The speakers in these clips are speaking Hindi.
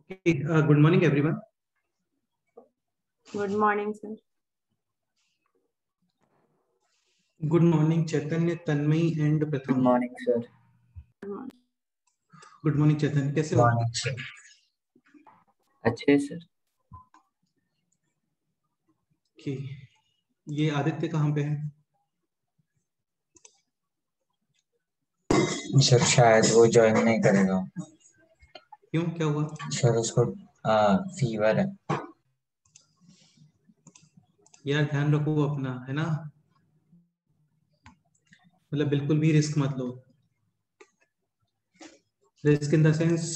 Okay, good morning, everyone. Good morning, sir. Good morning, Chaitanya, Tanmay, and Pratham. Good morning, sir. Good morning, Chaitanya. कैसे हो? Morning, sir. अच्छे सर. Okay. ये आदित्य कहाँ पे है? सर शायद वो ज्वाइन नहीं करेगा. क्यों, क्या हुआ? सर उसको फीवर है. यार ध्यान रखो अपना, है ना? मतलब बिल्कुल भी रिस्क मत लो. रिस्क इन द सेंस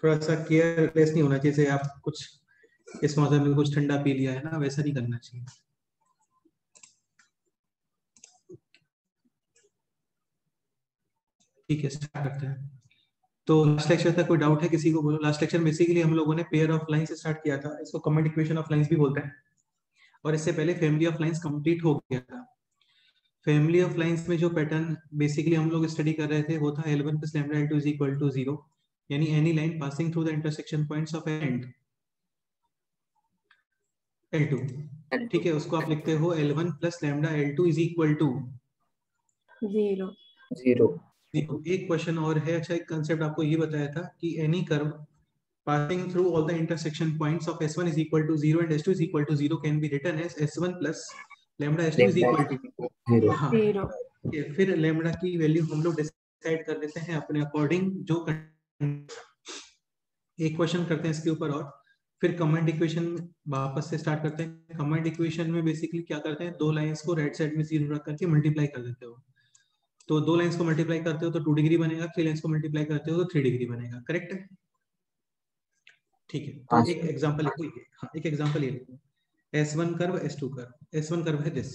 थोड़ा सा केयरलेस नहीं होना चाहिए. आप कुछ इस मौसम में कुछ ठंडा पी लिया है ना, वैसा नहीं करना चाहिए. ठीक है, स्टार्ट करते हैं. तो लास्ट लेक्चर तक कोई डाउट है किसी को? बोलो. लास्ट लेक्चर बेसिकली हम लोगों ने पेयर ऑफ लाइन से स्टार्ट किया था. इसको कमेंट इक्वेशन ऑफ लाइंस भी बोलते हैं. और इससे पहले फैमिली ऑफ लाइंस कंप्लीट हो गया था. फैमिली ऑफ लाइंस में जो पैटर्न बेसिकली हम लोग स्टडी कर रहे थे वो था L1 plus lambda L2 is equal to 0, यानी any line passing through the intersection points of and L2. ठीक है, उसको आप लिखते हो L1 plus lambda L2 is equal to 0. एक क्वेश्चन और है. अच्छा, एक कंसेप्ट आपको ये बताया था कि any curve passing through all the intersection points of S1 is equal to 0 and S2 is equal to 0 can be written as S1 plus lambda S2 is equal to 0. हाँ. फिर लैम्बडा की वैल्यू हम लोग डिसाइड कर लेते हैं अपने अकॉर्डिंग. जो एक क्वेश्चन करते हैं इसके ऊपर और फिर कमांड इक्वेशन वापस से स्टार्ट करते हैं. कमांड इक्वेशन में बेसिकली क्या करते हैं, दो लाइंस को राइट साइड में 0 रख करके मल्टीप्लाई कर देते हो. तो दो लाइंस को मल्टीप्लाई करते हो तो 2 डिग्री बनेगा. 3 लाइंस को मल्टीप्लाई करते हो तो 3 डिग्री बनेगा. करेक्ट है? ठीक है. तो एक एग्जांपल लिखो. हाँ, एक एग्जांपल ये लिखो. S1 curve, S2 curve. S1 curve है this.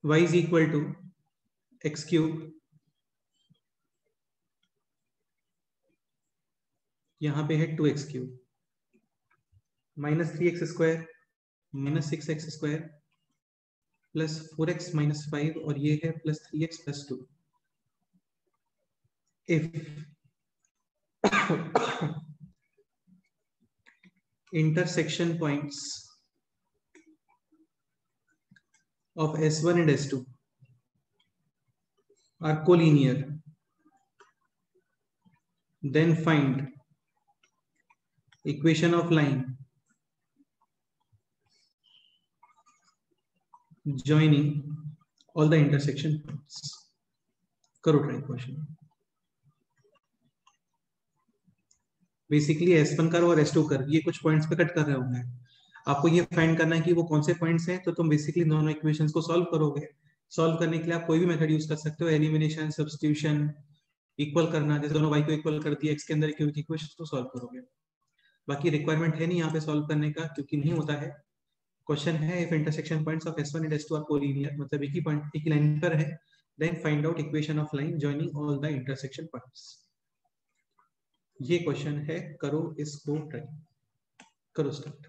y is equal to x cube, यहाँ पे है 2x cube minus 3x square minus 6x square plus 4x minus 5 और ये है plus 3x plus 2. If intersection points of S1 and S2 are collinear, then find equation of line joining all the intersection points. करो try question. Basically S1 curve और S2 कर्व ये कुछ पॉइंट्स पे कट कर रहे होंगे. आपको ये फाइंड करना है कि वो कौन से पॉइंट्स हैं. तो तुम बेसिकली दोनों इक्वेशंस को सॉल्व करोगे. सॉल्व करने के लिए आप कोई भी मेथड यूज कर सकते हो. एलिमिनेशन, सब्स्टिट्यूशन, इक्वल करना. जैसे दोनों y को इक्वल कर दिया, x के अंदर क्यूब की इक्वेशन को सॉल्व करोगे. बाकी रिक्वायरमेंट है नहीं यहाँ पे सॉल्व करने का, क्योंकि नहीं होता है. क्वेश्चन है if intersection points of S1 and S2 are collinear, मतलब एक ही पॉइंट एक ही लाइन पर है, then find out equation of line joining all the intersection points. ये क्वेश्चन है. करो इसको ट्राई. करो स्टार्ट.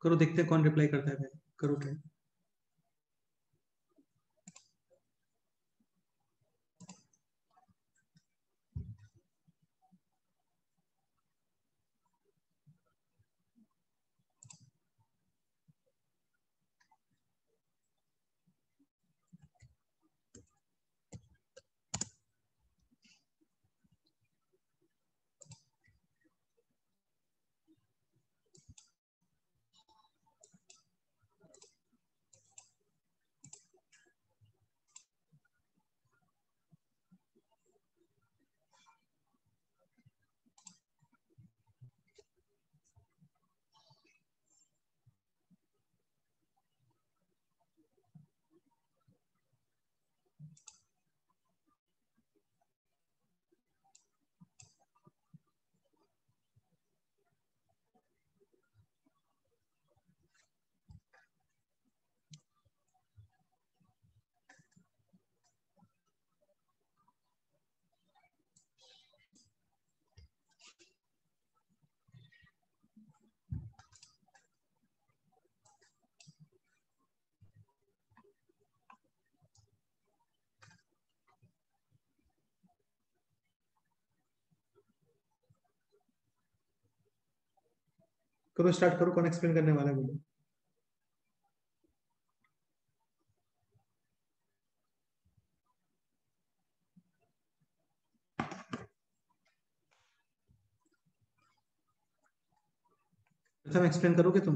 करो, देखते हैं कौन रिप्लाई करता है. भाई करो ट्राई. करो, स्टार्ट करो, कौन एक्सप्लेन करने वाला है बोलो। प्रथम एक्सप्लेन करोगे तुम?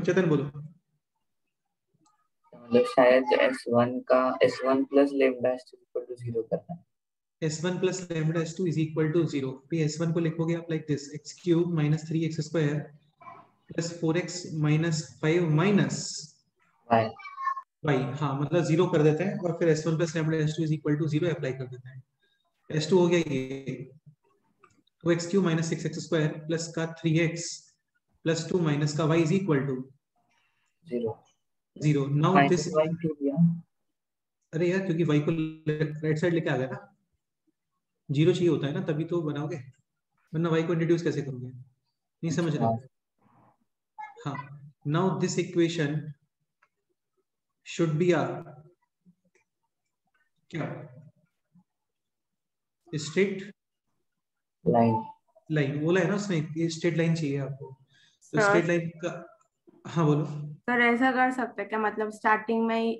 चेतन बोलो। मतलब शायद S1 plus lambda S2 equal to 0 करना है। S1 plus lambda S2 is equal to 0। पे S1 को लिखोगे आप like this, x cube minus 3x square plus 4x minus 5 minus y। हाँ, मतलब 0 कर देते हैं और फिर S1 plus lambda S2 is equal to 0 apply कर देते हैं। S2 हो गया ये 2x cube minus 6x square plus का 3x प्लस 2 माइनस का y is equal to 0। Now this, अरे यार क्योंकि y को राइट साइड लेके आ गया ना, 0 चाहिए होता है ना, तभी तो बनाओगे, वरना y को इंट्रोड्यूस कैसे करोगे? नहीं समझ रहे? हाँ, now this equation should be आ क्या, स्ट्रेट लाइन बोला है ना उसने, ये स्ट्रेट लाइन चाहिए आपको, तो स्ट्रेट लाइन का, हाँ बोलो। सर ऐसा कर सकते हैं क्या, मतलब स्टार्टिंग में ही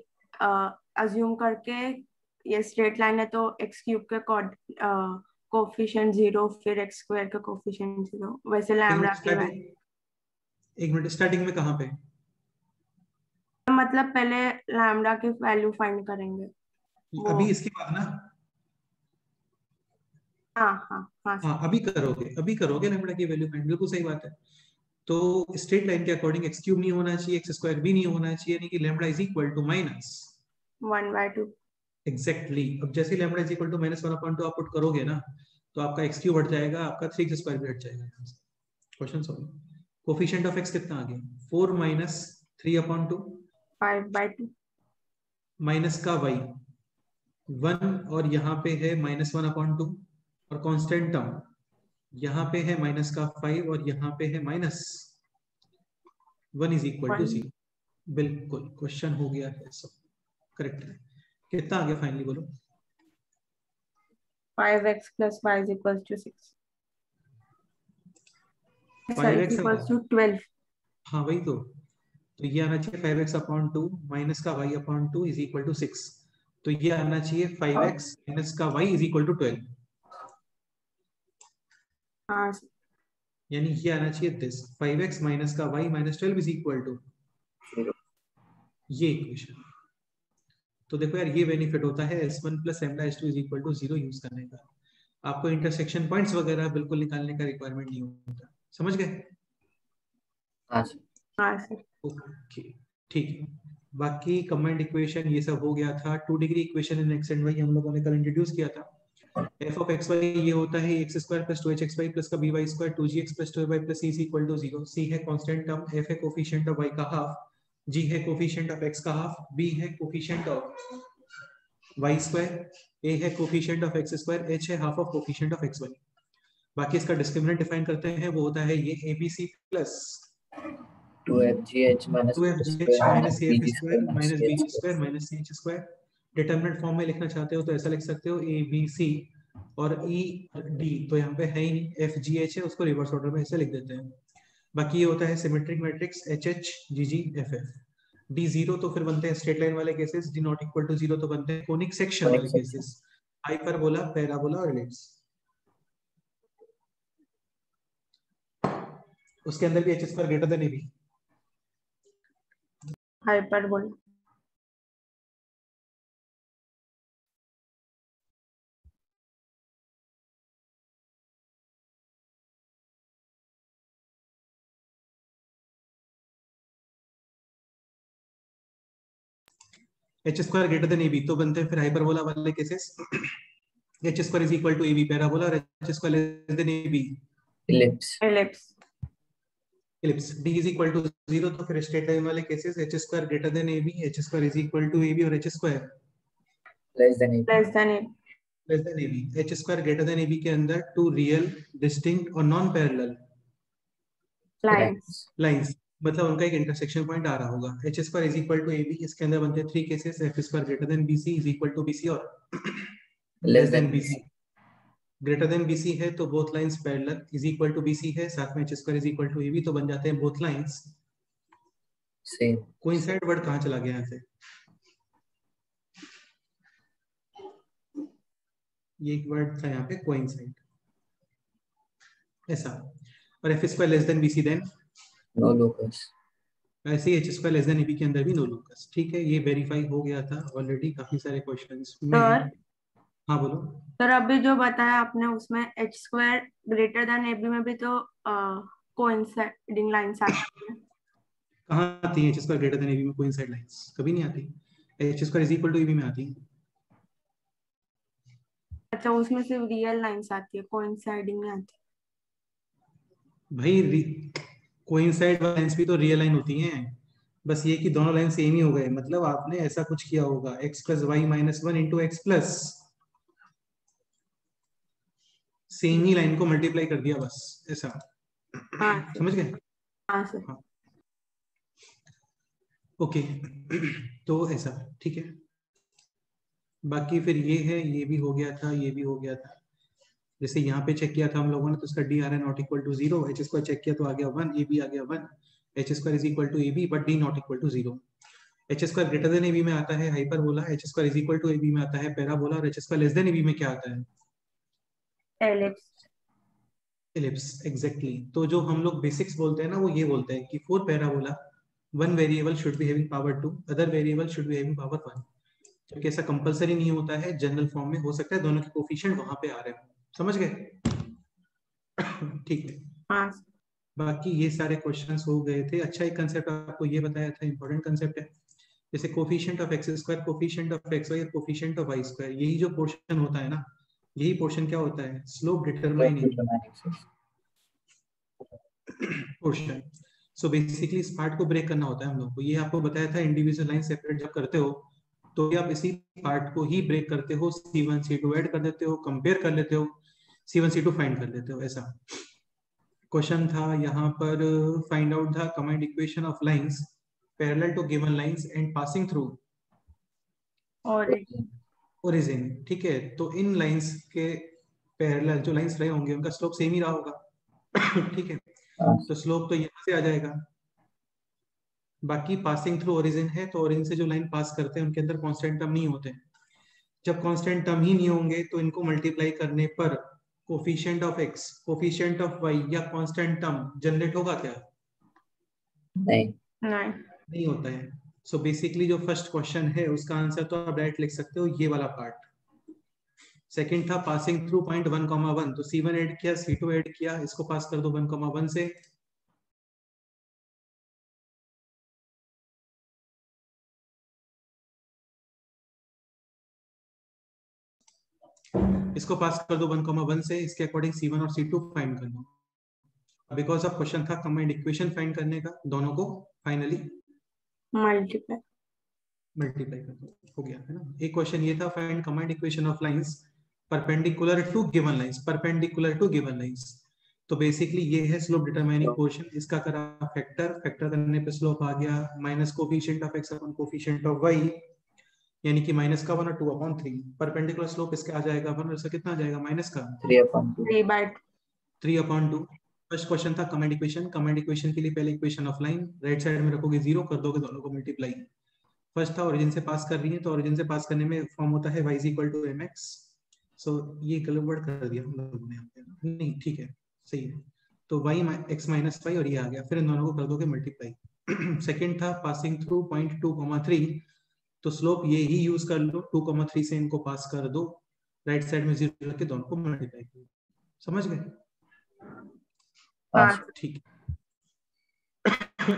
अज्यूम करके ये स्ट्रेट लाइन है तो एक्स क्यूब के कोफिशिएंट 0 फिर एक्स स्क्वायर का कोफिशिएंट 0, वैसे लैम्डा के एक मिनट, स्टार्टिंग में कहाँ पे? मतलब पहले लैम्डा की वैल्यू फाइंड करेंगे अभी इसके बाद ना? हाँ हाँ हाँ हाँ, अभी करोगे लैम्डा की वैल्यू फाइंड, बिल्कुल सही बात है। तो स्ट्रेट लाइन के अकॉर्डिंग एक्स क्यूब नहीं होना चाहिए, एक्स स्क्वायर भी नहीं होना चाहिए, यानी कि lambda is equal to minus 1/2। Exactly. अब जैसे lambda is equal to minus 1/2 आप पुट करोगे ना, तो आपका एक्स क्यूब हट जाएगा, आपका 3x स्क्वायर भी हट जाएगा। Question solve. Coefficient of x कितना आ गया? 4 माइनस 3/2 5/2 माइनस का y 1, और यहाँ पे है माइनस 1/2, और कांस्टेंट टर्म यहाँ पे है माइनस का 5 और यहाँ पे है माइनस 1 इज इक्वल टू 0। बिल्कुल, क्वेश्चन हो गया है, सब करेक्ट है। कितना आ गया फाइनली बोलो? 5x plus y is equals to 6। 5x equals to 12। हाँ वही तो ये आना चाहिए 5x/2 माइनस का y/2 इज इक्वल टू 6। तो ये आना चाहिए 5x माइनस का y इज इक्वल टू 12। हाँ, यानी ये आना चाहिए दिस 5x माइनस का y minus 12 is equal to 0। ये इक्वेशन। तो देखो यार, ये बेनिफिट होता है S1 plus lambda S2 is equal to 0 use करने का। आपको इंटरसेक्शन पॉइंट्स वगैरह बिल्कुल निकालने का रिक्वायरमेंट नहीं होता। समझ गए? हाँ सर। ओके, ठीक है। बाकी कमांड इक्वेशन ये सब हो गया था। 2 degree equation in x and y हम लोगों ने कल इंट्रोड्यूस किया था। f of x y ये होता है x square plus 2hxy plus का by square 2gx plus 2y plus c is equal to 0। c है कांस्टेंट टर्म, f है कोफिशिएंट ऑफ y का हाफ, g है कोफिशिएंट ऑफ x का हाफ, b है coefficient of y square, a है coefficient of x square, h है half of coefficient of xy। बाकी इसका डिस्क्रिमिनेंट डिफाइन करते हैं, वो होता है ये abc plus 2fgh minus 2fgh minus af bg square minus minus bg square minus ch square. Determinant form में लिखना चाहते हो तो ऐसा लिख सकते हो a b c और e d, तो यहाँ पे है ही नहीं, f g h है, उसको रिवर्स ऑर्डर में ऐसे लिख देते हैं। बाकी ये होता है symmetric matrix h h g g f f। d 0 तो फिर बनते हैं स्ट्रेट लाइन वाले cases, d not equal to 0 तो बनते हैं कोनिक सेक्शन वाले केसेस, हाइपरबोला, पैराबोला और एलिप्स। उसके अंदर भी h square greater than ab। Hyperbola. h square greater than ab तो बनते हैं फिर हाइपरबोला वाले cases, h square is equal to ab parabola और h square less than ab ellipse. Ellipse. d is equal to 0 तो फिर स्ट्रेट लाइन वाले cases h square greater than ab, h square is equal to ab और h square less than ab। ab। h square greater than ab के अंदर टू रियल, डिस्टिंक्ट और नॉन पैरेलल लाइन्स। लाइंस, मतलब उनका एक इंटरसेक्शन पॉइंट आ रहा होगा। H square is equal to A B, इसके अंदर बनते हैं 3 cases, F square greater than B C is equal to B C और लेस देन बी सी। ग्रेटर देन बी सी है तो both lines parallel, is equal to B C है, साथ में H square is equal to A B, तो बन जाते हैं both lines same. Coincide. Word कहाँ चला गया यहाँ से? ये एक वर्ड था यहाँ पे कोइंसाइड, ऐसा। और F square less than B C then no locus. ऐसे ही H square less than A B के अंदर भी नो लोकस। ठीक है, ये वेरीफाई हो गया था ऑलरेडी काफी सारे क्वेश्चंस में। सर हाँ बोलो। सर अभी जो बताया आपने उसमें H square greater than A B में भी तो कोइंसाइडिंग लाइंस आती है। कहाँ आती है H square greater than A B में कोइंसाइड लाइंस? कभी नहीं आती। H square is equal to A B में आती है। अच्छा, उसमें सिर्फ रियल लाइंस आती है, कोइंसाइडिंग नहीं आती। भाई कोइंसाइड लाइंस भी तो रियल लाइन होती हैं, बस ये कि दोनों लाइन सेम ही हो गए। मतलब आपने ऐसा कुछ किया होगा, x plus Y minus one into X plus, same ही लाइन को मल्टीप्लाई कर दिया बस, ऐसा। हाँ सर। समझ गए? हाँ सर। हाँ ओके। तो ऐसा ठीक है। बाकी फिर ये है, ये भी हो गया था, ये भी हो गया था। जैसे यहाँ पे चेक किया था हम लोगों ने, तो इसका D R N not equal to zero, H square check किया तो आ गया 1, ए बी आ गया 1, H square is equal to A B but D not equal to zero. H square greater than A B में आता है hyperbola, H square is equal to A B में आता है पैराबोला, और H square less than A B में क्या आता है? एलिप्स। Ellipse, exactly. तो जो हम लोग बेसिक्स बोलते हैं ना, वो ये बोलते हैं कि for parabola one variable should be having power 2, other variable should be having power 1। क्योंकि ऐसा कंपलसरी नहीं होता है, जनरल फॉर्म में हो सकता है दोनों के कोफिशिएंट वहां पे आ रहे हो। समझ गए? ठीक है। हाँ बाकी ये सारे क्वेश्चंस हो गए थे। अच्छा, एक कंसेप्ट आपको ये बताया था, इंपॉर्टेंट कंसेप्ट है, जैसे coefficient of X square, coefficient of X Y और कोफिशिएंट ऑफ वाई स्क्वायर, यही जो पोर्शन होता है ना, यही पोर्शन क्या होता है? Slope determining portion. So basically इस पार्ट को ब्रेक करना होता है हम लोग को। ये आपको बताया था, इंडिविजुअल लाइन सेपरेट जब करते हो तो आप इसी पार्ट को ही ब्रेक करते हो, C1 C2 ऐड कर देते हो, कंपेयर कर लेते हो, C1 C2 फाइंड कर लेते हो, ऐसा क्वेश्चन था यहाँ पर। Find out the combined equation of lines parallel to given lines and passing through और ओरिजिन। ठीक है, तो इन लाइंस के पैरेलल जो लाइंस रहे होंगे उनका स्लोप सेम ही रहा होगा। ठीक है, तो स्लोप तो यहाँ से आ जाएगा। बाकी पासिंग थ्रू ओरिजिन है, तो ओरिजिन से जो लाइन पास करते हैं उनके अंदर कांस्टेंट टर्म नहीं होते। जब कांस्टेंट टर्म ही नहीं होंगे तो इनको मल्टीप्लाई करने पर coefficient of X, coefficient of Y या कांस्टेंट टर्म जनरेट होगा क्या? नहीं। नहीं होता है। सो बेसिकली जो फर्स्ट क्वेश्चन है उसका आंसर तो आप डायरेक्ट लिख सकते हो, ये वाला पार्ट। सेकंड था पासिंग थ्रू पॉइंट 1,1, तो C1 ऐड किया, C2 ऐड किया, इसको पास कर दो 1,1 से, इसको पास कर दो 1,1 से, इसके अकॉर्डिंग C1 और C2 फाइंड कर दो। बिकॉज ऑफ क्वेश्चन था कमांड इक्वेशन फाइंड करने का, दोनों को फाइनली मल्टीप्लाई कर दो, हो गया है ना। एक क्वेश्चन ये था, find combined equation of lines perpendicular to given lines, perpendicular to given lines. तो बेसिकली ये है स्लोप डिटरमाइनिंग पोर्शन। इसका करा फैक्टर, फैक्टर करने पे स्लोप आ गया minus coefficient of X upon coefficient of Y, यानी कि माइनस का 1 और 2/3। परपेंडिकुलर स्लोप इसका आ जाएगा 1 और इसका कितना आ जाएगा? माइनस का 3/2। फर्स्ट क्वेश्चन था कमांड इक्वेशन। कमांड इक्वेशन के लिए पहले equation of line right side में रखोगे 0, कर दोगे दोनों को मल्टीप्लाई। फर्स्ट था ओरिजिन से पास कर रही है, तो ओरिजिन से पास करने में फॉर्म होता है y = mx। सो ये गलत वर्ड कर दिया हम लोगों ने यहाँ पे, नहीं ठीक है, सही है। तो y x माइनस वाई, और ये आ गया, फिर इन दोनों को कर दोगे मल्टीप्लाई। सेकंड था पासिंग थ्रू पॉइंट 2,3, तो स्लोप ये ही यूज कर लो, 2,3 से इनको पास कर दो, राइट साइड में 0 रख के दोनों को मल्टीप्लाई करो। समझ गए? ठीक है।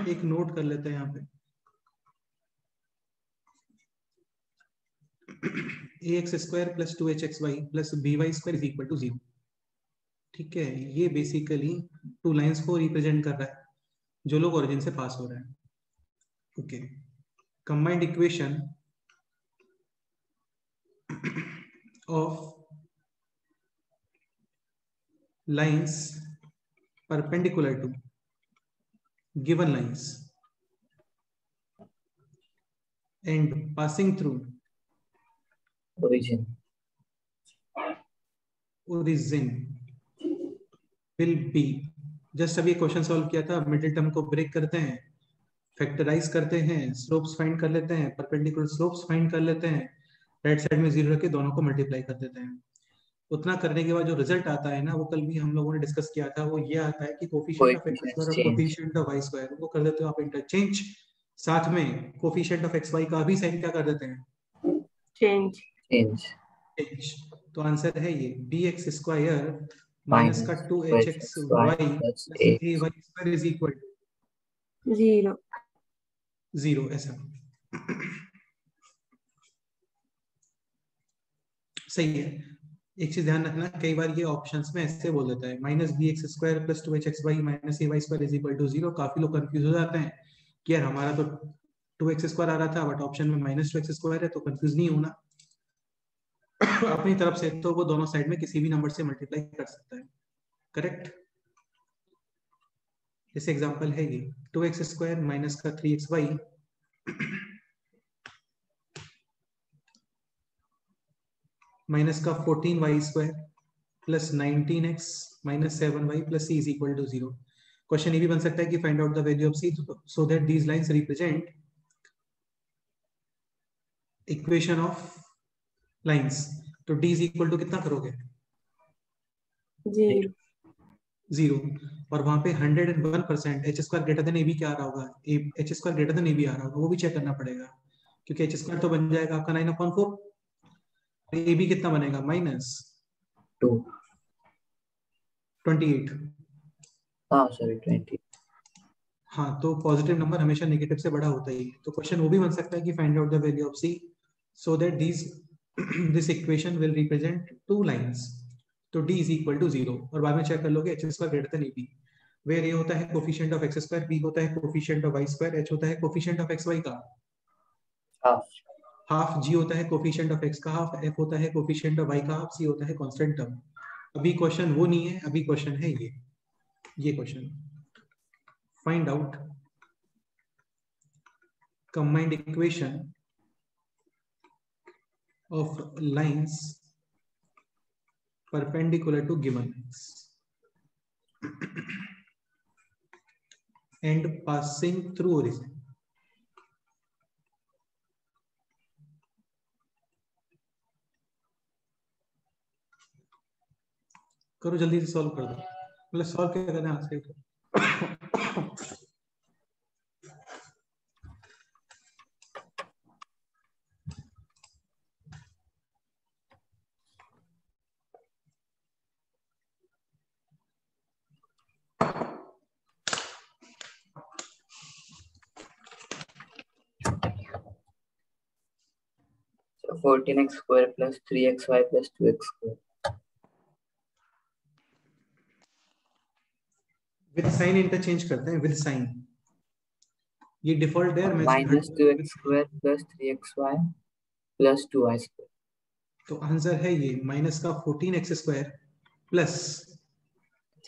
एक नोट कर लेते हैं यहाँ पे, ax² + 2hxy + by² = 0। ठीक है, ये बेसिकली टू लाइंस को रिप्रेजेंट कर रहा है जो लोग ओरिजिन से पास हो रहे हैं। Okay, combined equation of lines perpendicular to given lines and passing through origin will be, just अभी क्वेश्चन सॉल्व किया था, मिडिल टर्म को ब्रेक करते हैं, फैक्टराइज करते हैं, स्लोप्स फाइंड कर लेते हैं, परपेंडिकुलर स्लोप्स फाइंड कर लेते हैं, राइट साइड में 0 रख के दोनों को मल्टीप्लाई कर देते हैं। उतना करने के बाद जो रिजल्ट आता है ना, वो कल भी हम लोगों ने डिस्कस किया था, वो ये आता है कि कोफिशिएंट ऑफ एक्स स्क्वायर और कोफिशिएंट ऑफ वाई स्क्वायर वो कर देते हो आप इंटरचेंज, साथ में कोफिशिएंट ऑफ एक्स वाई का भी साइन क्या कर देते हैं, चेंज। चेंज। तो आंसर है ये bx स्क्वायर माइनस का 2hxy plus ay square is equal to 0, ऐसा सही है। एक चीज ध्यान रखना, कई बार ये ऑप्शंस में ऐसे बोल देता है minus bx square plus 2hxy minus ay square is equal to 0। काफी लोग कंफ्यूज हो जाते हैं कि यार हमारा तो 2x स्क्वायर आ रहा था बट ऑप्शन में माइनस 2x स्क्वायर है, तो कंफ्यूज नहीं होना। अपनी तरफ से तो वो दोनों साइड में किसी भी नंबर से मल्टीप्लाई कर सकता है, करेक्ट। जैसे एग्जांपल है ये 2x स्क्वायर माइनस का 3xy माइनस का 14y square plus 19x minus 7y plus c is equal to 0। Question ये भी बन सकता है कि find out the value of c so that these lines represent equation of lines. तो d इज इक्वल टू कितना करोगे, 0, और वहां पे 101% H square greater than A B क्या आ रहा होगा, H square greater than A B आ रहा होगा, वो भी चेक करना पड़ेगा क्योंकि एच स्क्वायर तो बन जाएगा आपका 9/4, ए बी कितना बनेगा माइनस 28। हाँ सॉरी 20। हाँ, तो पॉजिटिव नंबर हमेशा नेगेटिव से बड़ा होता ही है। तो क्वेश्चन वो भी बन सकता है कि find out the value of C so that this equation will represent two lines. तो d इज इक्वल टू 0 और बाद में चेक कर लोगे H square greater than A B, where A होता है coefficient of X square, B होता है coefficient of Y square, H होता है कोफिशिएंट ऑफ एक्स वाई का हाफ, जी होता है कोफिशिएंट ऑफ एक्स का हाफ, एफ होता है कोफिशिएंट ऑफ वाई का हाफ, सी होता है कांस्टेंट टर्म। अभी क्वेश्चन वो नहीं है, अभी क्वेश्चन है ये question find out combined equation of lines perpendicular to given lines and passing through origin। करो जल्दी से, सॉल्व कर दो, मतलब सॉल्व क्या करना है answer. So 14x square plus 3xy plus 2x square with sign interchange करते हैं, विद साइन, ये डिफॉल्ट है। minus 2x square plus 3xy plus 2y square। तो आंसर है ये माइनस का 14x square plus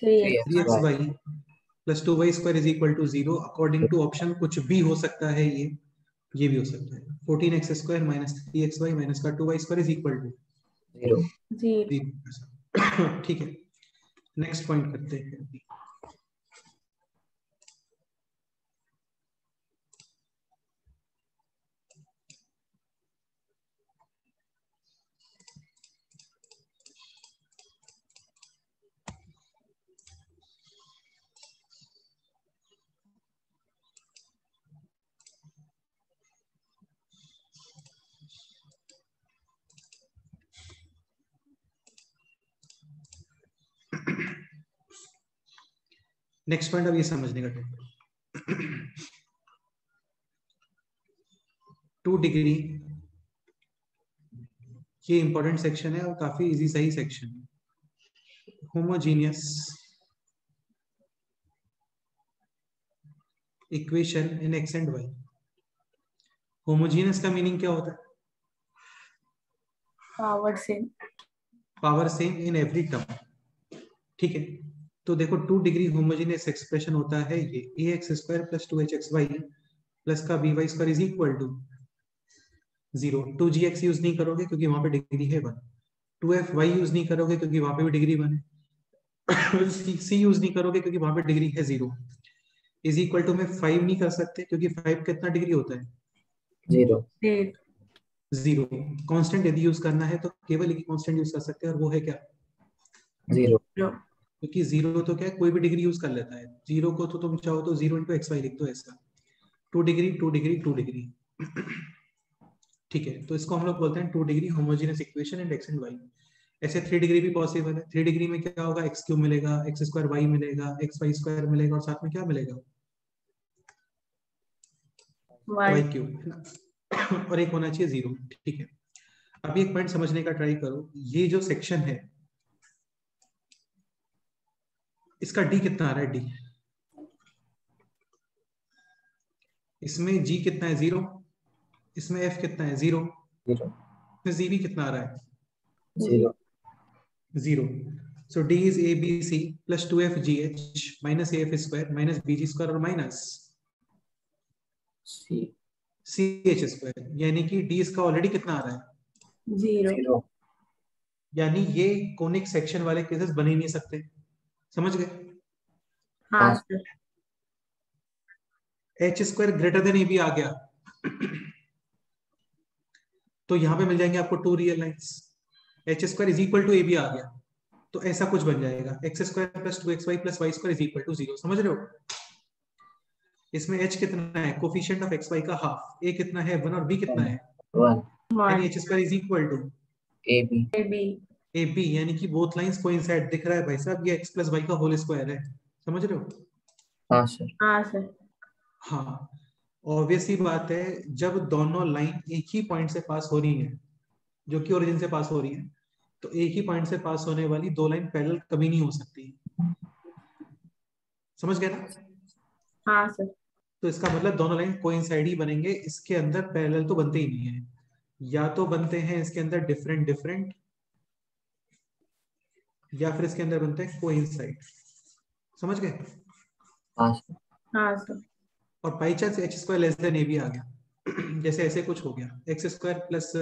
3xy plus 2y square is equal to 0। According to option कुछ भी हो सकता है, ये भी हो सकता है। 14x square minus 3xy minus का 2y square is equal to 0। ठीक है, नेक्स्ट पॉइंट करते हैं। नेक्स्ट पॉइंट अब ये समझने का टाइम। 2 डिग्री ये इंपॉर्टेंट सेक्शन है और काफी इजी सही सेक्शन है। Homogeneous equation in x and Y. Homogeneous का मीनिंग क्या होता है, power same in every term. ठीक है, तो देखो 2 डिग्री होमोजेनियस एक्सप्रेशन होता है ये ax square plus 2hxy plus का by square is equal to 0। 2gx use नहीं करोगे क्योंकि वहां पे डिग्री है 1। 2fy यूज नहीं करोगे क्योंकि वहां पे भी डिग्री 1 है। c यूज नहीं करोगे क्योंकि वहां पे डिग्री है 0। इज इक्वल टू में 5 नहीं कर सकते क्योंकि 5 कितना डिग्री होता है? 0। 0। कांस्टेंट यदि यूज करना है तो केवल एक कांस्टेंट यूज कर सकते हैं और वो है क्या? 0। क्योंकि 0 तो क्या है, कोई भी डिग्री यूज कर लेता है। 0 को तो तुम चाहो तो 0 इंटू एक्स वाई लिख दो ऐसा। 2 डिग्री 2 डिग्री 2 डिग्री। ठीक है, तो इसको हम लोग बोलते हैं 2 degree homogeneous equation and X and Y. ऐसे 3 डिग्री भी पॉसिबल है। 3 डिग्री में क्या होगा? एक्स क्यूब मिलेगा, एक्स स्क्वायर वाई मिलेगा, एक्स वाई स्क्वायर मिलेगा और साथ में क्या मिलेगा? वाई क्यूब, है ना। और एक होना चाहिए 0। ठीक है, अभी एक पॉइंट समझने का ट्राई करो। ये जो सेक्शन है इसका डी कितना आ रहा है? डी इसमें जी कितना है? 0। इसमें एफ कितना है? 0। 0। इसमें जी भी कितना आ रहा है? 0। 0। So D is ABC plus 2FGH minus AF square minus BG square और minus C। CH square। यानी कि D इसका ऑलरेडी कितना आ रहा है? 0। यानी ये कोनिक सेक्शन वाले केसेस बन ही नहीं सकते। समझ गए? हाँ sir. H square greater than AB आ गया तो यहां पे मिल जाएंगे आपको 2 real lines. H square is equal to AB आ गया तो ऐसा कुछ बन जाएगा x square plus 2xy plus Y square is equal to 0। समझ रहे हो? इसमें h कितना है? कोफिशिएंट ऑफ xy का हाफ। a कितना है? 1 और b कितना है? 1। यानी h square is equal to AB। AB, यानी कि बोथ लाइंस कोइंसाइड। दिख रहा है भाई साहब? ये x प्लस वाई का होल स्क्वायर है। समझ रहे हो? हाँ सर। हाँ सर। हाँ, ऑब्वियस ही बात है, जब दोनों लाइन एक ही पॉइंट से पास हो रही है, जो कि ओरिजिन से पास हो रही है, तो एक ही पॉइंट से पास होने वाली दो लाइन पैरेलल कभी नहीं हो सकती। समझ गए ना? हाँ सर। तो इसका मतलब दोनों लाइन कोइंसाइड ही बनेंगे, इसके अंदर पैरेलल तो बनते ही नहीं है। या तो बनते हैं इसके अंदर डिफरेंट डिफरेंट, या फिर इसके अंदर बनते हैं कोइंसाइड। समझ गए? हाँ सर। हाँ सर। और by chance H square less than A भी आ गया जैसे ऐसे कुछ हो गया, x square plus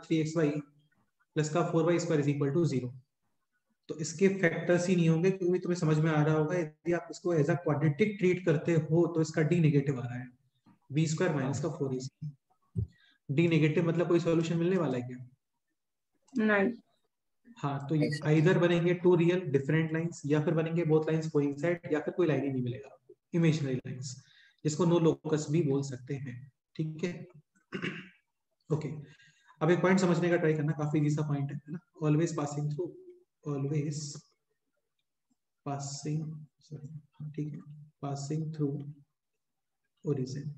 3xy plus का 4y square is equal to 0, तो इसके फैक्टर्स ही नहीं होंगे, क्योंकि तुम्हें समझ में आ रहा होगा यदि आप इसको एज अ क्वाड्रेटिक ट्रीट करते हो तो इसका डी नेगेटिव आ रहा है। बी स्क्वायर माइनस का 4ac, डी नेगेटिव मतलब कोई सॉल्यूशन मिलने वाला है क्या? नहीं। हाँ, तो आइदर बनेंगे 2 रियल डिफरेंट लाइंस, या फिर बनेंगे बोथ लाइंस कोइंसाइड, या फिर कोई लाइन ही नहीं मिलेगा आपको, इमेजिनरी लाइंस, जिसको नो लोकस भी बोल सकते हैं। ठीक है? ओके, अब एक पॉइंट समझने का ट्राई करना, काफी इजी सा पॉइंट है ना। Always passing through, always passing, sorry ठीक है, पासिंग थ्रू ओरिजिन।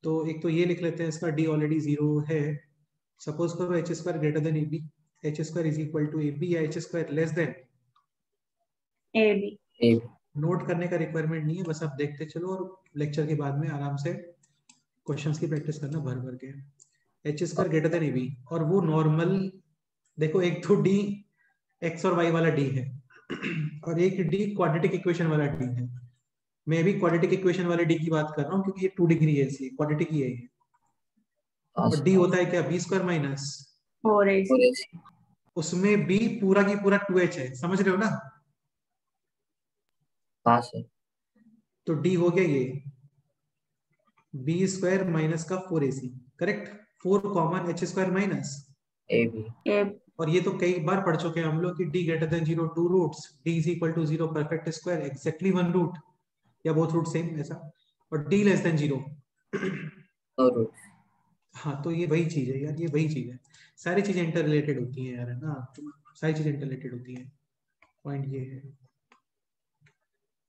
तो एक तो ये लिख लेते हैं, इसका डी ऑलरेडी 0 है। सपोज करो H square greater than A B, H square is equal to A B, या H square less than AB। AB। Note करने का रिक्वायरमेंट नहीं है, बस आप देखते चलो और लेक्चर के बाद में आराम से क्वेश्चंस की प्रैक्टिस करना भर भर के। H square greater than A B, और वो नॉर्मल, देखो एक तो डी एक्स और वाई वाला डी है और एक डी क्वाड्रेटिक इक्वेशन वाला डी है। मैं भी क्वाड्रेटिक इक्वेशन वाले डी की बात कर रहा हूँ क्योंकि ये 2 डिग्री है, इसलिए क्वाड्रेटिक ही है ये। और डी होता है क्या? B square minus 4AC। उसमें बी पूरा की पूरा 2h है। समझ रहे हो ना? हाँ सर। तो डी हो गया ये बी स्क्वायर माइनस का 4ac, correct. 4 common H square minus AB। और ये तो कई बार पढ़ चुके हैं हम लोग कि d greater than 0 2 roots, d is equal to 0 perfect square exactly 1 root या बोथ रूट सेम ऐसा, और d less than 0 no root. हाँ, तो ये वही चीज है यार, ये वही चीज है। सारी चीजें इंटर रिलेटेड होती हैं यार, है ना, सारी चीजें इंटर रिलेटेड होती हैं। पॉइंट ये है।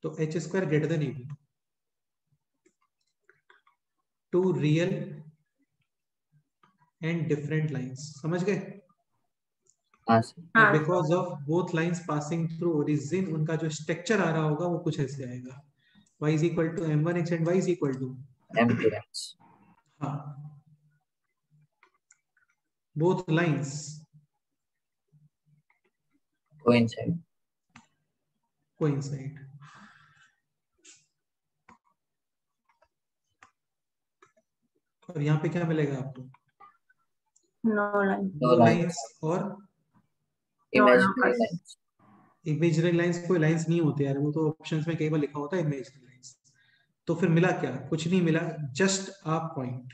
तो H square greater than A B, 2 real and different lines. समझ गए? हाँ सर। हाँ। Because of both lines passing through origin, उनका जो स्ट्रक्चर आ रहा होगा वो कुछ ऐसे आएगा, y is equal to m1x and y is equal to M2x। हाँ, both lines कोइंसाइड। कोइंसाइड। और यहाँ पे क्या मिलेगा आपको? No line, no no line, lines और imaginary locus. Lines. Imaginary lines. कोई लाइंस नहीं होते यार, वो तो ऑप्शंस में कई बार लिखा होता है इमेजिनरी लाइंस। तो फिर मिला क्या? कुछ नहीं मिला, जस्ट अ पॉइंट।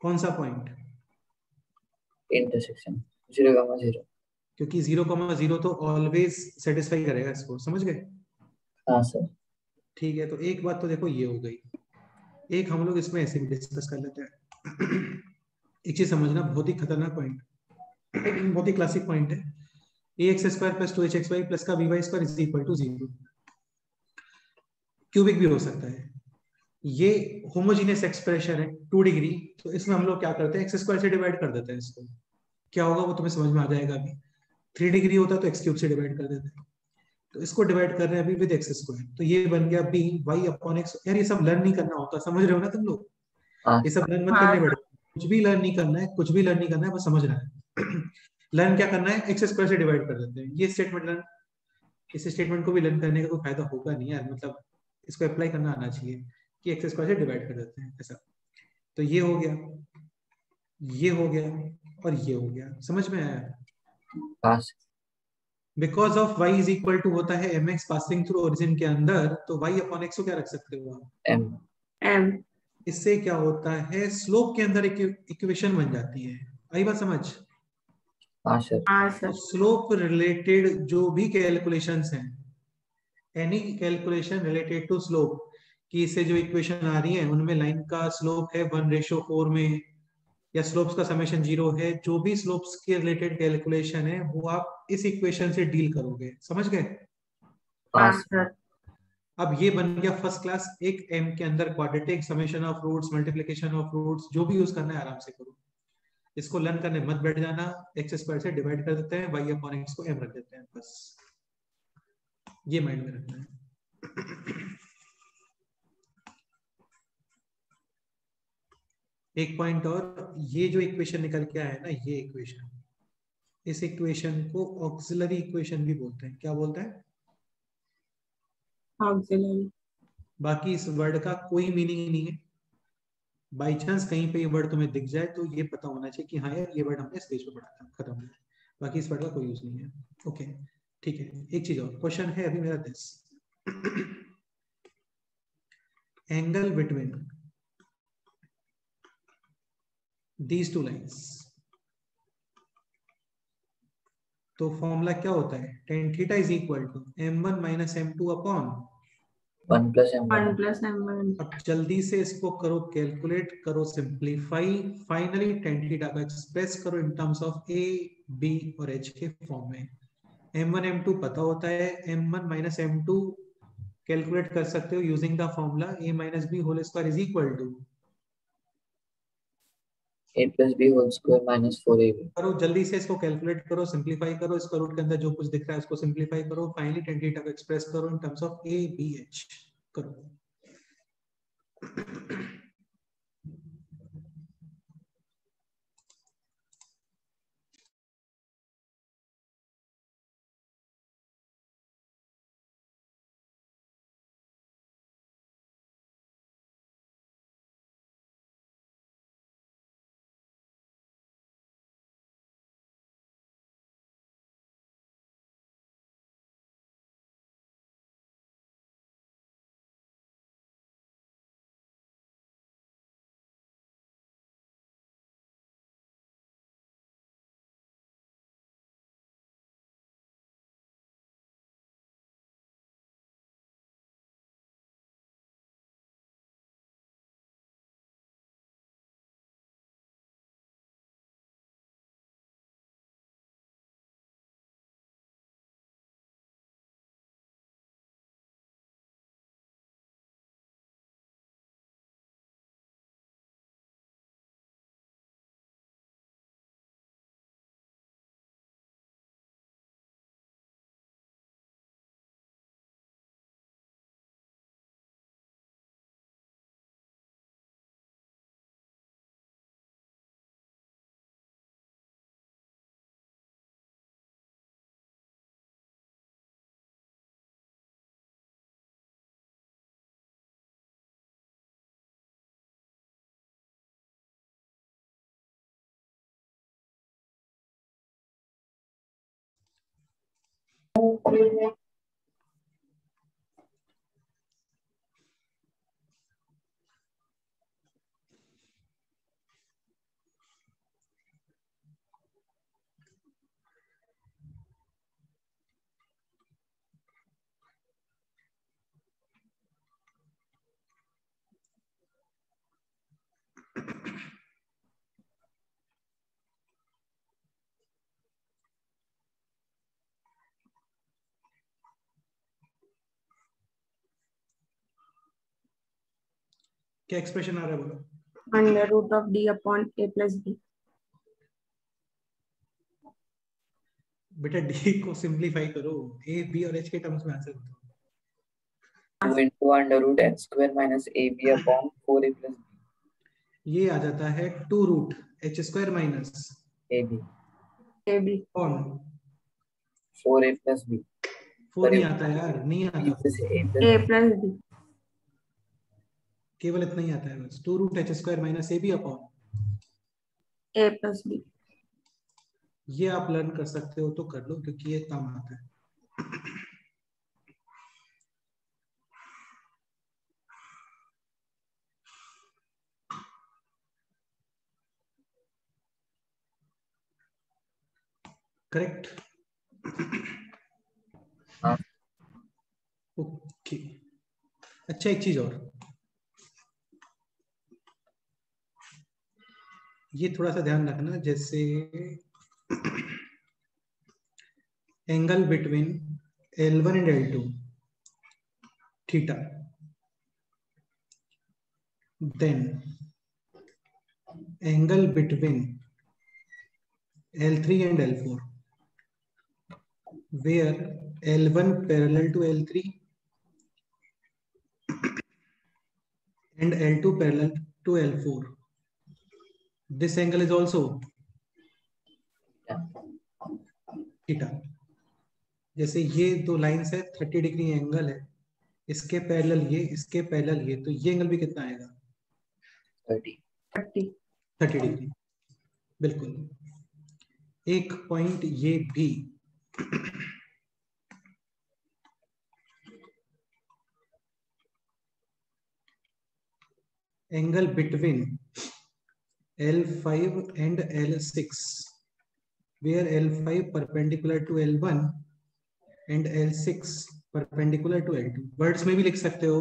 कौन सा पॉइंट? इंटरसेक्शन 0,0। क्योंकि 0,0 तो ऑलवेज सेटिस्फाई करेगा इसको, समझ गए? हाँ सर। ठीक है, तो एक बात तो देखो ये हो गई। एक हम लोग इसमें ऐसे भी डिस्कस कर लेते हैं। एक चीज समझना, बहुत ही खतरनाक पॉइंट, बहुत ही क्लासिक पॉइंट है। A X square plus 2hxy plus का वी Y square is equal to 0। Cubic भी हो सकता है। ये होमोजीनियस एक्सप्रेशन है 2 डिग्री। तो इसमें हम लोग क्या करते हैं, एक्स स्क्वायर से डिवाइड कर देते हैं इसको। क्या होगा वो तुम्हें समझ में आ जाएगा अभी। 3 डिग्री होता तो एक्स क्यूब से डिवाइड कर देते हैं। तो इसको डिवाइड कर रहे हैं अभी विद एक्स स्क्वायर, तो ये बन गया बी वाई अपॉन एक्स। यार ये सब लर्न नहीं करना होता, समझ रहे हो ना तुम लोग? हाँ ये सब लर्न मत हाँ करने बैठो, कुछ भी लर्न नहीं करना है, कुछ भी लर्न नहीं करना है, बस समझना है। लर्न क्या करना है, एक्स स्क्वायर से डिवाइड कर देते हैं, ये स्टेटमेंट लर्न। इस स्टेटमेंट को भी लर्न करने का कोई फायदा होगा नहीं यार, मतलब इसको अप्लाई करना आना चाहिए कि एक्स स्क्वायर से डिवाइड कर देते हैं ऐसा। तो ये हो गया, ये हो गया और ये हो गया, समझ में आया? हाँ sir. Because of y is equal to होता है mx पासिंग थ्रू ओरिजिन के अंदर, तो y अपॉन x को क्या रख सकते हो आप? एम। m. इससे क्या होता है, स्लोप के अंदर एक इक्वेशन बन जाती है। आई बात समझ? हाँ सर। हाँ तो सर. स्लोप रिलेटेड जो भी कैलकुलेशंस हैं, any calculation related to slope की, इससे जो इक्वेशन आ रही है उनमें लाइन का स्लोप है 1:4 में, या स्लोप्स का समेशन 0 है, जो भी स्लोप्स के रिलेटेड कैलकुलेशन है वो आप इस इक्वेशन से डील करोगे, समझ गए? हाँ हाँ सर। सर. अब ये बन गया फर्स्ट क्लास। एक m के अंदर quadratic summation of roots, multiplication of roots, जो भी यूज करना है आराम से करो। इसको लर्न करने मत बैठ जाना। एक्स स्क्वायर से डिवाइड कर देते हैं, y अपॉन एक्स को m रख देते हैं, बस ये माइंड में रखना है। एक पॉइंट और, ये जो इक्वेशन निकल के आया है ना, ये इक्वेशन, इस इक्वेशन को ऑक्सिलरी इक्वेशन भी बोलते हैं। क्या बोलते हैं? Auxiliary. बाकी इस वर्ड का कोई मीनिंग नहीं है। बाई चांस कहीं पे ये वर्ड तुम्हें दिख जाए तो ये पता होना चाहिए कि हाँ यार ये वर्ड हमने स्टेज पे पढ़ा था, खत्म है। बाकी इस वर्ड का कोई यूज नहीं है। ओके ठीक है, एक चीज और क्वेश्चन है अभी मेरा this. Angle between these two lines, तो फॉर्मूला क्या होता है, tan theta is equal to m1 minus m2 upon. 1+m1। 1 plus m1. अब जल्दी से इसको करो, कैलकुलेट करो, सिंप्लीफाई, फाइनली टेन थीटा को एक्सप्रेस करो in terms of a b और h के फॉर्म में। m1 m2 पता होता है, m1 माइनस m2 कैलकुलेट कर सकते हो using the formula a minus b whole square is equal to. a+b² - 4ab। करो जल्दी से, इसको कैलकुलेट करो, सिंप्लीफाई करो, इसको रूट के अंदर जो कुछ दिख रहा है उसको सिंप्लीफाई करो, फाइनली टेन थीटा को एक्सप्रेस करो in terms of a b h करो। क्या एक्सप्रेशन आ रहा है बोलो? Under root of D upon A plus B. बेटा डी को सिंपलीफाई करो, ए बी और एच के टर्म्स में आंसर बताओ। 2 into under root h square minus ab upon 4a plus b. ये आ जाता है 2 root H square minus ab A B कौन 4a plus b. 4 नहीं आता यार, नहीं आता, ए प्लस बी। केवल इतना ही आता है बस, 2 root H square minus A B upon A plus B. ये आप लर्न कर सकते हो तो कर लो, क्योंकि ये काम आता है। करेक्ट? हाँ। ओके, अच्छा एक चीज और, ये थोड़ा सा ध्यान रखना, जैसे angle between L1 and L2 theta, then angle between L3 and L4 where L1 parallel to L3 and L2 parallel to L4. This angle is also theta. जैसे ये दो लाइंस है, 30 डिग्री एंगल है, इसके पैरेलल ये, इसके पैरेलल ये, तो ये एंगल भी कितना आएगा? 30 डिग्री। बिल्कुल, एक पॉइंट ये भी angle between L5 and L6 where L5 perpendicular to L1 and L6 perpendicular to L2। Words में भी लिख सकते हो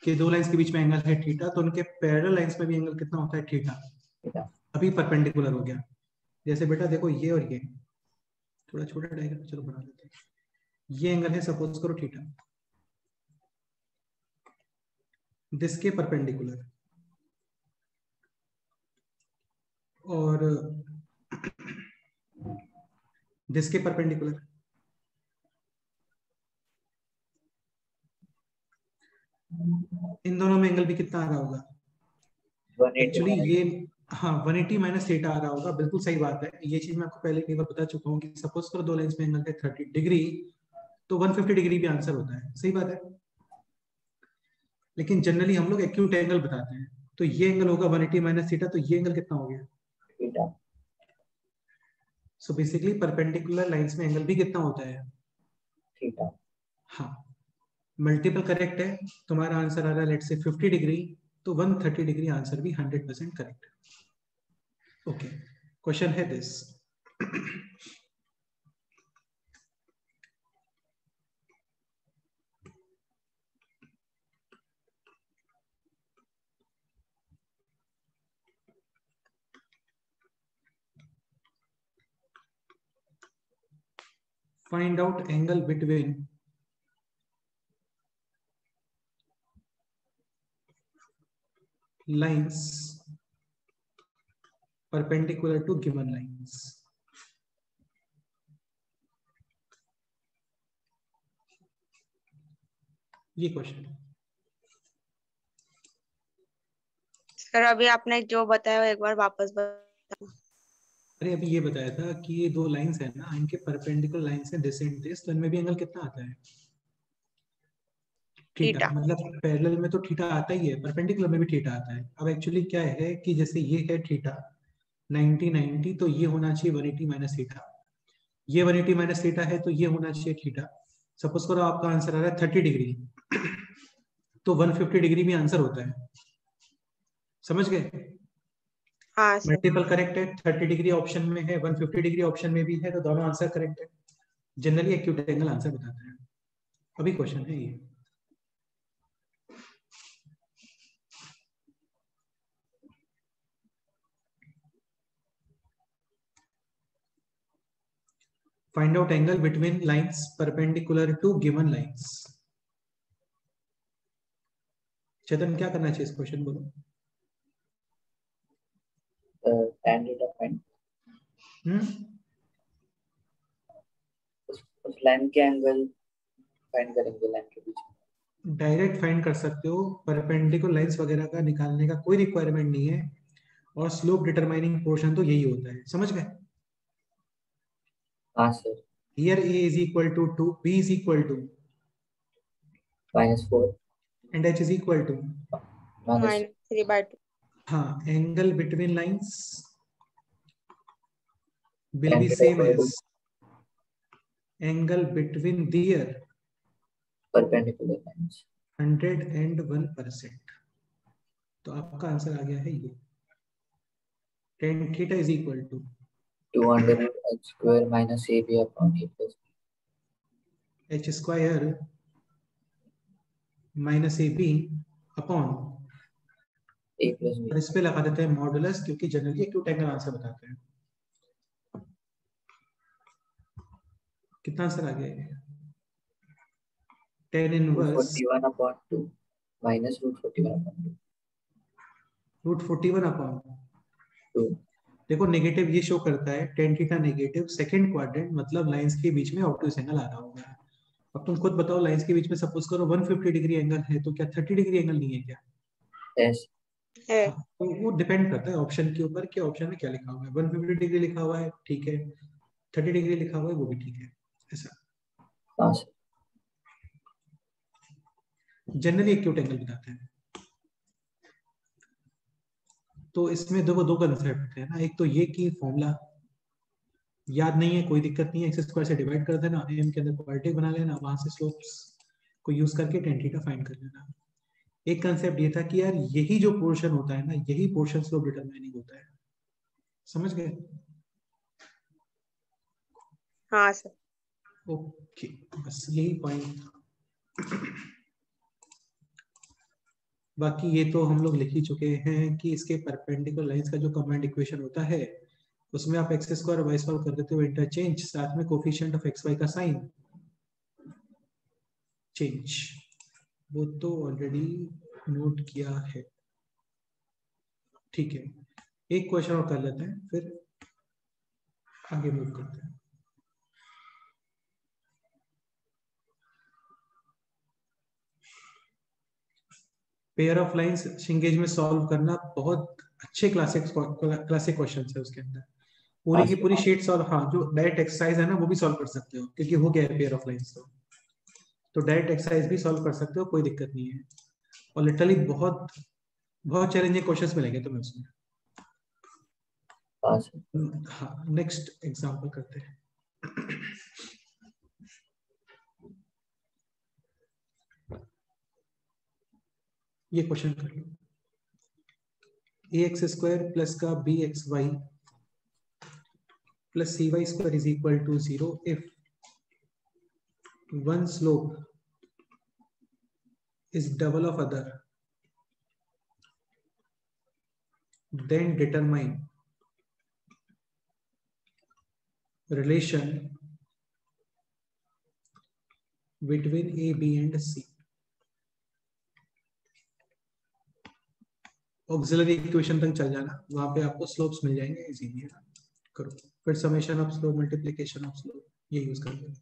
कि दो लाइंस के बीच में एंगल है थीटा, तो उनके पैरेलल लाइंस में भी एंगल कितना होता है? थीटा। अभी परपेंडिकुलर हो गया। जैसे बेटा देखो ये और ये, थोड़ा छोटा डायग्राम, चलो बना लेते हैं। ये एंगल है सपोज करो थीटा, दिस के परपेंडिकुलर, और दिस के परपेंडिकुलर। इन दोनों में एंगल भी कितना आ रहा होगा? एक्चुअली ये हाँ 180 माइनस थीटा आ रहा होगा। बिल्कुल सही बात है, ये चीज मैं आपको पहले कई बार बता चुका हूँ कि सपोज करो दो लाइंस में एंगल है 30 डिग्री, तो 150 डिग्री भी आंसर होता है, सही बात है। लेकिन जनरली हम लोग एक्यूट एंगल बताते हैं, तो ये एंगल होगा 180 माइनस थीटा, तो ये एंगल कितना हो गया? सो बेसिकली परपेंडिकुलर लाइंस में एंगल भी कितना होता है? थीटा। हाँ, मल्टीपल करेक्ट है, तुम्हारा आंसर आ रहा है लेट्स से 50 डिग्री, तो 130 डिग्री आंसर भी 100% करेक्ट। ओके, क्वेश्चन है this, find out angle between lines perpendicular to given lines। ये क्वेश्चन है। सर अभी आपने जो बताया एक बार वापस बताओ। अरे अभी ये बताया था कि ये दो लाइंस है ना, इनके परपेंडिकुलर लाइंस है दिस एंड दिस, तो इनमें भी एंगल कितना आता है? थीटा। मतलब पैरेलल में तो थीटा आता ही है, परपेंडिकुलर में भी थीटा आता है। अब एक्चुअली क्या है कि जैसे ये है थीटा 90 90, तो ये होना चाहिए 180 माइनस थीटा। ये 180 माइनस थीटा है तो ये होना चाहिए थीटा। सपोज करो आपका आंसर आ रहा है 30 डिग्री, तो 150 डिग्री में आंसर होता है, समझ गए? हाँ सर। मल्टीपल करेक्ट है, 30 डिग्री ऑप्शन में है, 150 डिग्री ऑप्शन में भी है, तो दोनों आंसर करेक्ट है। जनरली एक्यूट एंगल आंसर बताता है। अभी क्वेश्चन है ये, find out angle between lines perpendicular to given lines. Chetan क्या करना चाहिए इस क्वेश्चन बोलो? tan theta फाइंड, उस लाइन के एंगल फाइंड करेंगे लाइन के बीच में। डायरेक्ट फाइंड कर सकते हो, परपेंडिकुलर लाइंस वगैरह का निकालने का कोई रिक्वायरमेंट नहीं है, और स्लोप डिटरमाइनिंग पोर्शन तो यही होता है, समझ गए? हाँ sir. Here A is equal to 2, B is equal to, -4 and H is equal to, -3/2। हाँ, angle between lines will tan be theta same equal to as angle between their perpendicular lines। 101%। तो आपका आंसर आ गया है ये, tan theta is equal to 200 h² minus ab upon a plus b। h square minus ab upon, a plus b। और इस पे लगा देते हैं मॉडुलस, क्योंकि जनरली एक्यूट एंगल आंसर बताते हैं। कितना आंसर आ गया है? tan inverse 41 upon 2 minus √41 upon 2। √41 upon 2 देखो नेगेटिव ये शो करता है, tan theta negative second quadrant, मतलब लाइंस के बीच में ऑब्टयूज एंगल आ रहा होगा। अब तुम खुद बताओ, लाइंस के बीच में सपोज करो 150 डिग्री एंगल है, तो क्या 30 डिग्री एंगल नहीं है क्या? s है। हाँ, तो वो डिपेंड करता है ऑप्शन के ऊपर कि ऑप्शन में क्या लिखा हुआ है। 150 डिग्री लिखा हुआ है, ठीक है, 30 डिग्री लिखा हुआ है, वो भी ठीक है। ऐसा हाँ सर। जनरली एक्यूट एंगल बताते हैं। तो इसमें देखो दो कंसेप्ट है ना, एक तो ये कि फॉर्मूला याद नहीं है, कोई दिक्कत नहीं है, एक्स स्क्वायर से डिवाइड कर देना, एम के अंदर क्वाड्रेटिक बना लेना, वहां से स्लोप्स को यूज करके tan थीटा फाइंड कर लेना। एक कंसेप्ट ये था कि यार यही जो पोर्शन होता है ना, यही पोर्शन स्लोप डिटरमाइनिंग होता है, समझ गए? हाँ सर। ओके, बस यही पॉइंट था। बाकी ये तो हम लोग लिख ही चुके हैं कि इसके परपेंडिकुलर लाइंस का जो कमांड इक्वेशन होता है, उसमें आप एक्स स्क्वायर वाई स्क्वायर कर देते हो इंटरचेंज, साथ में कोफिशिएंट ऑफ एक्स वाई का साइन चेंज, वो तो ऑलरेडी नोट किया है। ठीक है, एक क्वेश्चन और कर लेते हैं, फिर आगे मूव करते हैं। पेयर ऑफ लाइंस शिंगेज में सॉल्व करना बहुत अच्छे क्लासिक क्वेश्चन है उसके अंदर, पूरी की पूरी शीट सॉल्व। हाँ, जो डायरेक्ट एक्सरसाइज है ना वो भी सॉल्व कर सकते हो, क्योंकि हो गया है पेयर ऑफ लाइंस, तो डायरेक्ट एक्सरसाइज भी सॉल्व कर सकते हो, कोई दिक्कत नहीं है। और लिटरली बहुत बहुत चैलेंजिंग क्वेश्चंस मिलेंगे तुम्हें उसमें। हाँ सर। हाँ, नेक्स्ट एग्जांपल करते हैं। ये क्वेश्चन कर लो, ax स्क्वायर प्लस का bxy plus cy square is equal to 0 इफ one slope is double of other, then determine relation between a b and c। Auxiliary equation तक चल जाना, वहां पे आपको स्लोप्स मिल जाएंगे, इजीली करो। फिर summation of slope, multiplication of slope, ये यूज कर लो।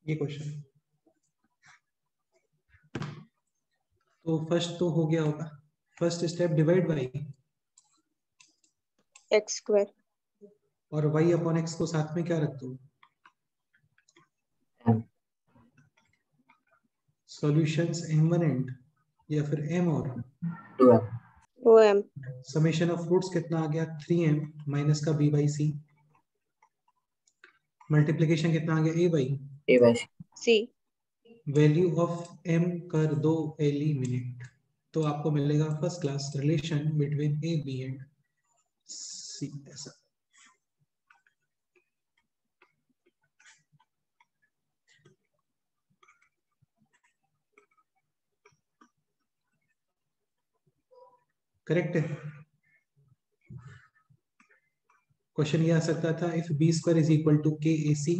ये क्वेश्चन। तो फर्स्ट तो हो गया होगा, first step divide by x square और y अपॉन x को साथ में क्या रख दो, m सॉल्यूशंस m1 एंड या फिर m और 2m O M summation of roots कितना आ गया 3m माइनस का b बाई c, मल्टीप्लिकेशन कितना आ गया a by a by c C value of m कर दो एलिमिनेट, तो आपको मिलेगा first class relation between a b and c। ऐसा करेक्ट है। क्वेश्चन ये आ सकता था if B square is equal to K A C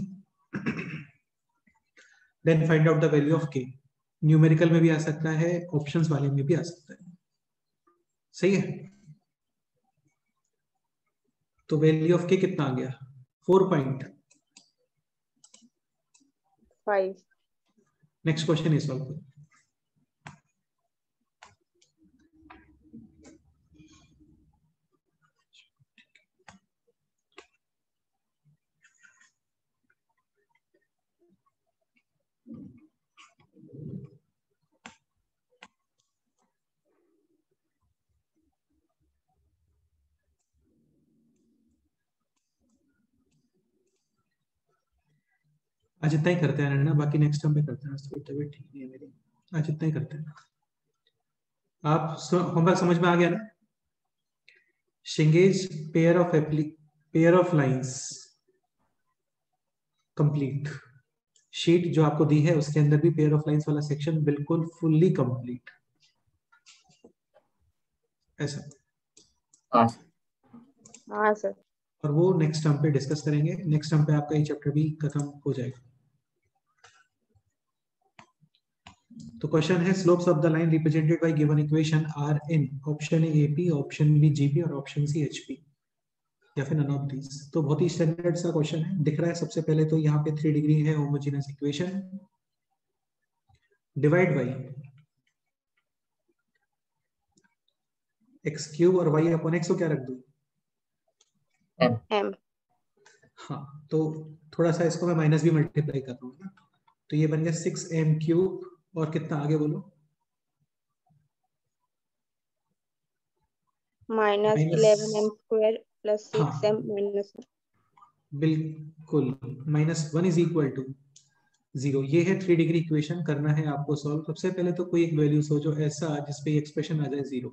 then find out the value of K. Numerical में भी आ सकता है, ऑप्शंस वाले में भी आ सकता है, सही है। तो वैल्यू ऑफ के कितना आ गया 4.5। नेक्स्ट क्वेश्चन इज सॉल्व करो। आज इतना ही करते हैं ना, बाकी नेक्स्ट टाइम पे करते हैं, तबीयत ठीक नहीं है मेरी, आज इतना ही करते हैं। आप होमवर्क समझ में आ गया ना। शिंगेज pair of lines complete. Sheet जो आपको दी है उसके अंदर भी पेयर ऑफ लाइंस वाला सेक्शन बिल्कुल फुल्ली कंप्लीट, ऐसा। हाँ सर। और वो नेक्स्ट टर्म पे डिस्कस करेंगे, नेक्स्ट टर्म पे आपका ये चैप्टर भी खत्म हो जाएगा। तो क्वेश्चन है slopes of the line represented by given equation are in option A AP, option B GP और ऑप्शन सी एचपी या फिर नन ऑफ दीज। तो बहुत ही स्टैंडर्ड सा क्वेश्चन है, दिख रहा है सबसे पहले तो यहाँ पे 3 डिग्री है homogeneous equation, divide by x cube और वाई अपॉन एक्स को क्या रख दो एम। हाँ, तो थोड़ा सा इसको मैं माइनस भी मल्टीप्लाई कर रहा हूँ ना, तो ये बन गया 6m क्यूब और कितना आगे बोलो minus 11m square plus 6m minus बिल्कुल -1 इज इक्वल टू 0। ये है 3 डिग्री इक्वेशन, करना है आपको सॉल्व। सबसे पहले तो कोई एक वैल्यू सोचो ऐसा जिसपे एक्सप्रेशन आ जाए 0।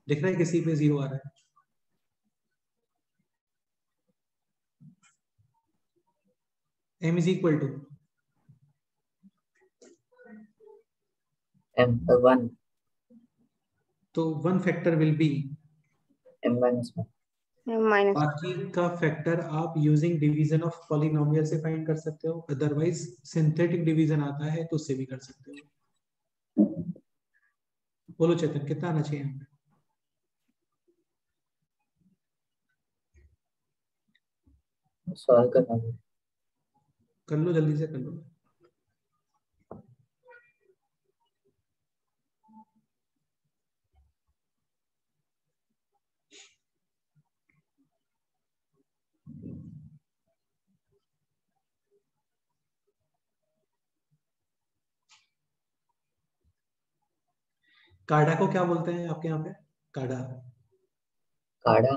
दिख रहा है किसी पे 0 आ रहा है? m इज इक्वल टू m by 1 तो 1 factor will be m minus 1 minus. बाकी का फैक्टर आप यूजिंग डिवीजन ऑफ पॉलिनोमियल से फाइंड कर सकते हो, अदरवाइज सिंथेटिक डिवीजन आता है तो उससे भी कर सकते हो। बोलो चेतन कितना आना चाहिए यहाँ पे? सॉल्व करना है। कर लो जल्दी से कर लो। काढ़ा को क्या बोलते हैं आपके यहाँ पे? काढ़ा काढ़ा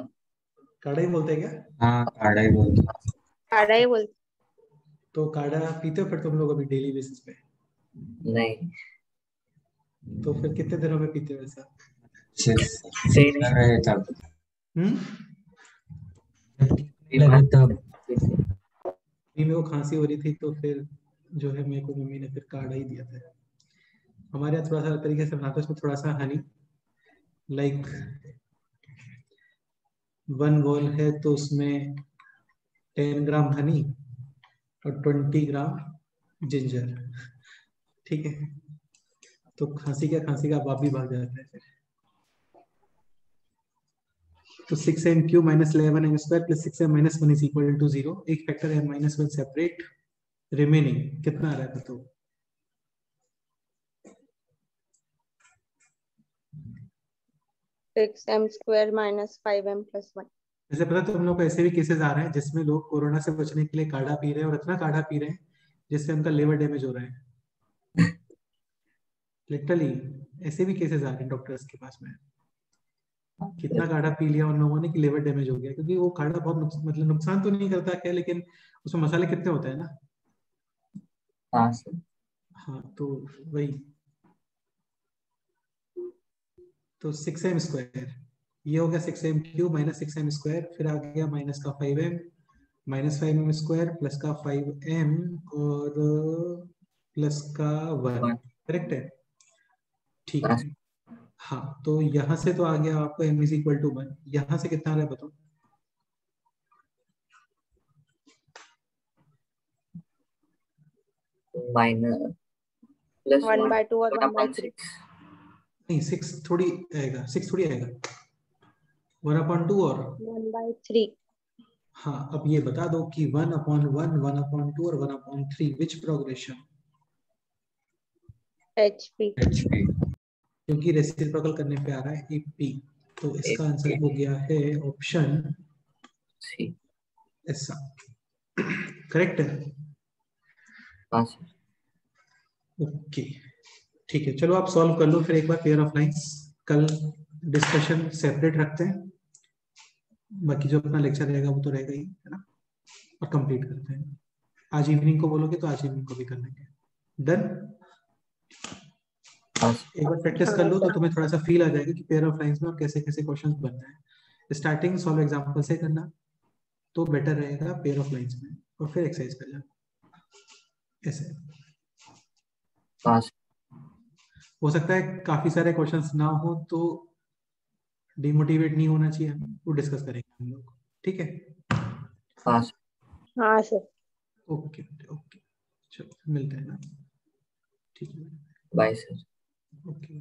काढ़ा ही बोलते हैं क्या? हाँ काढ़ा ही बोलते हैं। काढ़ा ही बोलते। तो काढ़ा पीते हो फिर तुम लोग अभी डेली बेसिस पे? नहीं तो फिर कितने दिनों में पीते हो ऐसा? सही कर रहे तब लगा तब मेरे को खांसी हो रही थी तो फिर जो है मेरे को मम्मी ने फिर काढ़ा ही दिया था। हमारे यहाँ थोड़ा सा तरीके से बनाते हैं, उसमें थोड़ा सा हनी लाइक 1 बॉल है तो उसमें 10 ग्राम हनी और 20 ग्राम जिंजर, ठीक है। तो खांसी का बाप भी भाग जाता है फिर। तो 6m cube minus 11m square plus 6m minus 1 is equal to 0। एक factor m minus 1 separate remaining कितना आ रहा है बताओ? Six M square minus 5m plus 1। जैसे पता तुम लोग को ऐसे भी केसेस आ रहे हैं जिसमें लोग कोरोना से बचने के लिए काढ़ा पी रहे हैं और इतना काढ़ा पी रहे हैं जिससे उनका लिवर डैमेज हो रहा है। लिटरली ऐसे भी केसेस आ रहे हैं डॉक्टर्स के पास में। कितना काढ़ा पी लिया उन लोगों ने कि लिवर डैमेज हो गया, क्योंकि वो काढ़ा बहुत मतलब नुकसान तो नहीं करता क्या, लेकिन उसमें मसाले कितने होते हैं ना। हाँ सर। हाँ तो वही, तो 6m स्क्वायर ये हो गया 6m cube minus 6m square, फिर आ गया माइनस का 5m minus 5m square plus का 5m और प्लस का 1। करेक्ट है? ठीक हाँ है। हाँ तो यहाँ से तो आ गया आपको m इज इक्वल टू 1। यहाँ से कितना आ रहा है बताओ? माइनस प्लस 1/2 और 1/3। नहीं 6 थोड़ी आएगा, 6 थोड़ी आएगा, 1/2 और 1/3। हाँ अब ये बता दो कि 1/1 1/2 और 1/3 विच प्रोग्रेशन? HP। HP। क्योंकि रेसिप्रोकल करने पे आ रहा है AP, तो इसका आंसर हो गया है ऑप्शन सी। ऐसा। करेक्ट है? हाँ सर। ओके ठीक है, चलो आप सॉल्व कर लो फिर एक बार पेयर ऑफ लाइंस। कल डिस्कशन सेपरेट रखते हैं, बाकी जो अपना लेक्चर रहेगा वो तो रहेगा ही, है ना, और कंप्लीट करते हैं। आज इवनिंग को बोलोगे तो आज इवनिंग को भी कर लेंगे। डन? हाँ सर। एक बार प्रैक्टिस कर लो तो तुम्हें थोड़ा सा फील आ जाएगा कि पेयर ऑफ लाइंस में और कैसे कैसे क्वेश्चंस बनना है। स्टार्टिंग सॉल्व एग्जांपल से करना तो बेटर रहेगा पेयर ऑफ लाइंस में, और फिर एक्सरसाइज कर जाना ऐसे। हाँ सर। हो सकता है काफी सारे क्वेश्चंस ना हो तो डिमोटिवेट नहीं होना चाहिए, हम वो डिस्कस करेंगे हम लोग। ठीक है? हाँ सर। हाँ सर। ओके ओके, चलो मिलते हैं ना। ठीक है, बाय सर। ओके।